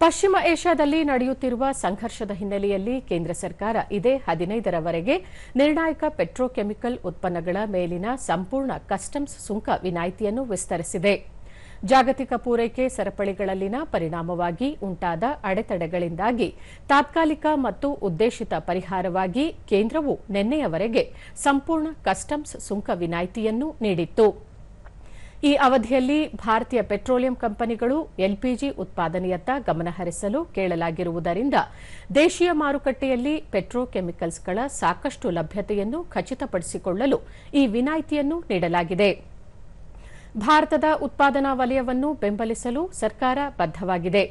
ಪಶ್ಚಿಮ ಏಷ್ಯಾದಲ್ಲಿ ನಡೆಯುತ್ತಿರುವ ಸಂಘರ್ಷದ ಹಿನ್ನೆಲೆಯಲ್ಲಿ ಕೇಂದ್ರ ಸರ್ಕಾರ ಇದೇ 15ರವರೆಗೆ ನಿರ್ಣಾಯಕ ಪೆಟ್ರೋಕೆಮಿಕಲ್ ಉತ್ಪನ್ನಗಳ ಮೇಲಿನ ಸಂಪೂರ್ಣ ಕಸ್ಟಮ್ಸ್ ಸುಂಕ ವಿನಾಯಿತಿಯನ್ನು ವಿಸ್ತರಿಸಿದೆ. ಜಾಗತಿಕ ಪೂರೈಕೆ ಸರಪಳಿಗಳಲ್ಲಿನ ಪರಿಣಾಮವಾಗಿ ಉಂಟಾದ ಅಡೆತಡೆಗಳಿಂದಾಗಿ ತಾತ್ಕಾಲಿಕ ಮತ್ತು ಉದ್ದೇಶಿತ ಪರಿಹಾರವಾಗಿ ಕೇಂದ್ರವು ನಿನ್ನೆಯವರೆಗೆ ಸಂಪೂರ್ಣ ಕಸ್ಟಮ್ಸ್ ಸುಂಕ ವಿನಾಯಿತಿಯನ್ನು ನೀಡಿತ್ತು. ಈ ಅವಧಿಯಲ್ಲಿ ಭಾರತೀಯ ಪೆಟ್ರೋಲಿಯಂ ಕಂಪನಿಗಳು ಎಲ್ಪಿಜಿ ಉತ್ಪಾದನೆಯತ್ತ ಗಮನಹರಿಸಲು ಕೇಳಲಾಗಿರುವುದರಿಂದ ದೇಶೀಯ ಮಾರುಕಟ್ಟೆಯಲ್ಲಿ ಪೆಟ್ರೋಕೆಮಿಕಲ್ಸ್ಗಳ ಸಾಕಷ್ಟು ಲಭ್ಯತೆಯನ್ನು ಖಚಿತಪಡಿಸಿಕೊಳ್ಳಲು ಈ ವಿನಾಯಿತಿಯನ್ನು ನೀಡಲಾಗಿದೆ. ಭಾರತದ ಉತ್ಪಾದನಾ ವಲಯವನ್ನು ಬೆಂಬಲಿಸಲು ಸರ್ಕಾರ ಬದ್ಧವಾಗಿದೆ.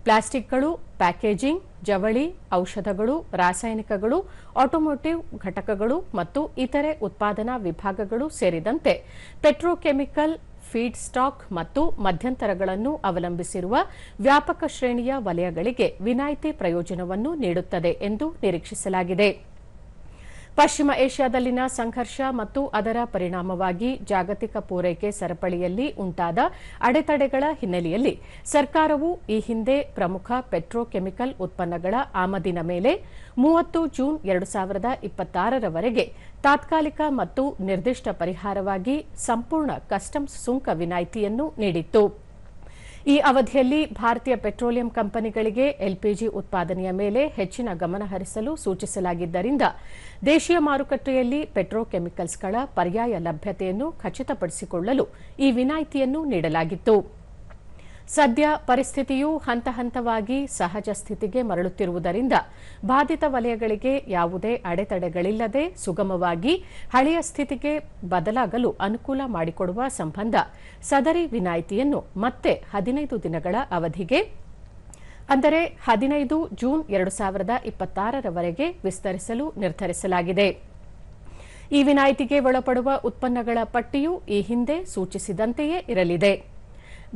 ಪ್ಲಾಸ್ಟಿಕ್ಗಳು, ಪ್ಯಾಕೇಜಿಂಗ್, ಜವಳಿ, ಔಷಧಗಳು, ರಾಸಾಯನಿಕಗಳು, ಆಟೋಮೋಟಿವ್ ಘಟಕಗಳು ಮತ್ತು ಇತರೆ ಉತ್ಪಾದನಾ ವಿಭಾಗಗಳು ಸೇರಿದಂತೆ ಪೆಟ್ರೋಕೆಮಿಕಲ್, ಫೀಡ್ ಸ್ಟಾಕ್ ಮತ್ತು ಮಧ್ಯಂತರಗಳನ್ನು ಅವಲಂಬಿಸಿರುವ ವ್ಯಾಪಕ ಶ್ರೇಣಿಯ ವಲಯಗಳಿಗೆ ವಿನಾಯಿತಿ ಪ್ರಯೋಜನವನ್ನು ನೀಡುತ್ತದೆ ಎಂದು ನಿರೀಕ್ಷಿಸಲಾಗಿದೆ. ಪಶ್ಚಿಮ ಏಷ್ಯಾದಲ್ಲಿನ ಸಂಘರ್ಷ ಮತ್ತು ಅದರ ಪರಿಣಾಮವಾಗಿ ಜಾಗತಿಕ ಪೂರೈಕೆ ಸರಪಳಿಯಲ್ಲಿ ಉಂಟಾದ ಅಡೆತಡೆಗಳ ಹಿನ್ನೆಲೆಯಲ್ಲಿ ಸರ್ಕಾರವು ಈ ಹಿಂದೆ ಪ್ರಮುಖ ಪೆಟ್ರೋಕೆಮಿಕಲ್ ಉತ್ಪನ್ನಗಳ ಆಮದಿನ ಮೇಲೆ 30 ಜೂನ್ 2026ರವರೆಗೆ ತಾತ್ಕಾಲಿಕ ಮತ್ತು ನಿರ್ದಿಷ್ಟ ಪರಿಹಾರವಾಗಿ ಸಂಪೂರ್ಣ ಕಸ್ಟಮ್ಸ್ ಸುಂಕ ವಿನಾಯಿತಿಯನ್ನು ನೀಡಿತ್ತು. ಈ ಅವಧಿಯಲ್ಲಿ ಭಾರತೀಯ ಪೆಟ್ರೋಲಿಯಂ ಕಂಪನಿಗಳಿಗೆ ಎಲ್ಪಿಜಿ ಉತ್ಪಾದನೆಯ ಮೇಲೆ ಹೆಚ್ಚಿನ ಗಮನ ಹರಿಸಲು ಸೂಚಿಸಲಾಗಿದ್ದರಿಂದ ದೇಶೀಯ ಮಾರುಕಟ್ಟೆಯಲ್ಲಿ ಪೆಟ್ರೋಕೆಮಿಕಲ್ಸ್ಗಳ ಪರ್ಯಾಯ ಲಭ್ಯತೆಯನ್ನು ಖಚಿತಪಡಿಸಿಕೊಳ್ಳಲು ಈ ವಿನಾಯಿತಿಯನ್ನು ನೀಡಲಾಗಿತ್ತು. ಸದ್ಯ ಪರಿಸ್ಥಿತಿಯು ಹಂತ ಹಂತವಾಗಿ ಸಹಜ ಸ್ಥಿತಿಗೆ ಮರಳುತ್ತಿರುವುದರಿಂದ ಬಾಧಿತ ವಲಯಗಳಿಗೆ ಯಾವುದೇ ಅಡೆತಡೆಗಳಿಲ್ಲದೆ ಸುಗಮವಾಗಿ ಹಳೆಯ ಸ್ಥಿತಿಗೆ ಬದಲಾಗಲು ಅನುಕೂಲ ಮಾಡಿಕೊಡುವ ಸಂಬಂಧ ಸದರಿ ವಿನಾಯಿತಿಯನ್ನು ಮತ್ತೆ 15 ದಿನಗಳ ಅವಧಿಗೆ ಅಂದರೆ 15 ಜೂನ್ 2026ರವರೆಗೆ ವಿಸ್ತರಿಸಲು ನಿರ್ಧರಿಸಲಾಗಿದೆ. ಈ ವಿನಾಯಿತಿಗೆ ಒಳಪಡುವ ಉತ್ಪನ್ನಗಳ ಪಟ್ಟಿಯು ಈ ಹಿಂದೆ ಸೂಚಿಸಿದಂತೆಯೇ ಇರಲಿದೆ.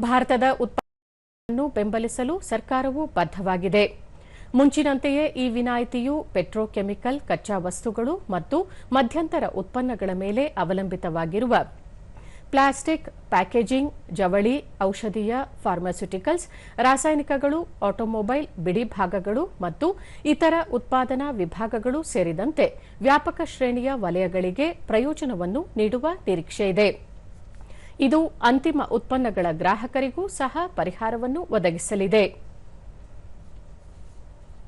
ಭಾರತದ ಉತ್ಪಾದನೆಯನ್ನು ಬೆಂಬಲಿಸಲು ಸರ್ಕಾರವು ಬದ್ಧವಾಗಿದೆ. ಮುಂಚಿನಂತೆಯೇ ಈ ವಿನಾಯಿತಿಯು ಪೆಟ್ರೋಕೆಮಿಕಲ್ ಕಚ್ಚಾ ವಸ್ತುಗಳು ಮತ್ತು ಮಧ್ಯಂತರ ಉತ್ಪನ್ನಗಳ ಮೇಲೆ ಅವಲಂಬಿತವಾಗಿರುವ ಪ್ಲಾಸ್ಟಿಕ್, ಪ್ಯಾಕೇಜಿಂಗ್, ಜವಳಿ, ಔಷಧೀಯ, ಫಾರ್ಮಾಸ್ಯೂಟಿಕಲ್ಸ್, ರಾಸಾಯನಿಕಗಳು, ಆಟೋಮೊಬೈಲ್ ಬಿಡಿ ಭಾಗಗಳು ಮತ್ತು ಇತರ ಉತ್ಪಾದನಾ ವಿಭಾಗಗಳು ಸೇರಿದಂತೆ ವ್ಯಾಪಕ ಶ್ರೇಣಿಯ ವಲಯಗಳಿಗೆ ಪ್ರಯೋಜನವನ್ನು ನೀಡುವ ನಿರೀಕ್ಷೆಯಿದೆ. ಇದು ಅಂತಿಮ ಉತ್ಪನ್ನಗಳ ಗ್ರಾಹಕರಿಗೂ ಸಹ ಪರಿಹಾರವನ್ನು ಒದಗಿಸಲಿದೆ.